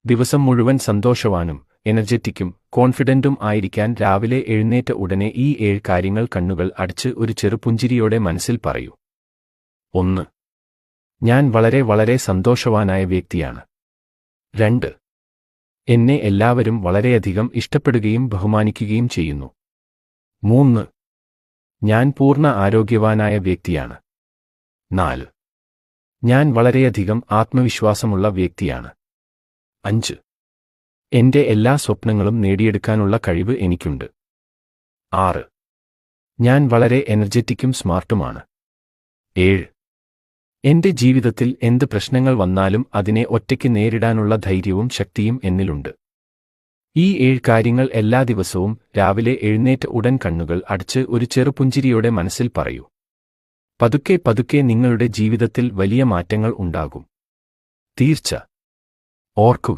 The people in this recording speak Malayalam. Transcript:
ദിവസം മുഴുവൻ സന്തോഷവാനും എനർജറ്റിക്കും കോൺഫിഡന്റും ആയിരിക്കാൻ രാവിലെ എഴുന്നേറ്റ ഉടനെ ഈ 7 കാര്യങ്ങൾ കണ്ണുകൾ അടച്ച് ഒരു ചെറുപുഞ്ചിരിയോടെ മനസ്സിൽ പറയൂ. 1. ഞാൻ വളരെ വളരെ സന്തോഷവാനായ വ്യക്തിയാണ്. 2. എന്നെ എല്ലാവരും വളരെയധികം ഇഷ്ടപ്പെടുകയും ബഹുമാനിക്കുകയും ചെയ്യുന്നു. 3. ഞാൻ പൂർണ്ണ ആരോഗ്യവാനായ വ്യക്തിയാണ്. 4. ഞാൻ വളരെയധികം ആത്മവിശ്വാസമുള്ള വ്യക്തിയാണ്. 5. എന്റെ എല്ലാ സ്വപ്നങ്ങളും നേടിയെടുക്കാനുള്ള കഴിവ് എനിക്കുണ്ട്. 6. ഞാൻ വളരെ എനർജറ്റിക്കും സ്മാർട്ടുമാണ്. 7. എന്റെ ജീവിതത്തിൽ എന്ത് പ്രശ്നങ്ങൾ വന്നാലും അതിനെ ഒറ്റയ്ക്ക് നേരിടാനുള്ള ധൈര്യവും ശക്തിയും എന്നിലുണ്ട്. ഈ 7 കാര്യങ്ങൾ എല്ലാ ദിവസവും രാവിലെ എഴുന്നേറ്റ ഉടൻ കണ്ണുകൾ അടച്ച് ഒരു ചെറുപുഞ്ചിരിയോടെ മനസ്സിൽ പറയൂ. പതുക്കെ പതുക്കെ നിങ്ങളുടെ ജീവിതത്തിൽ വലിയ മാറ്റങ്ങൾ ഉണ്ടാകും. തീർച്ച. ഓർക്കുക.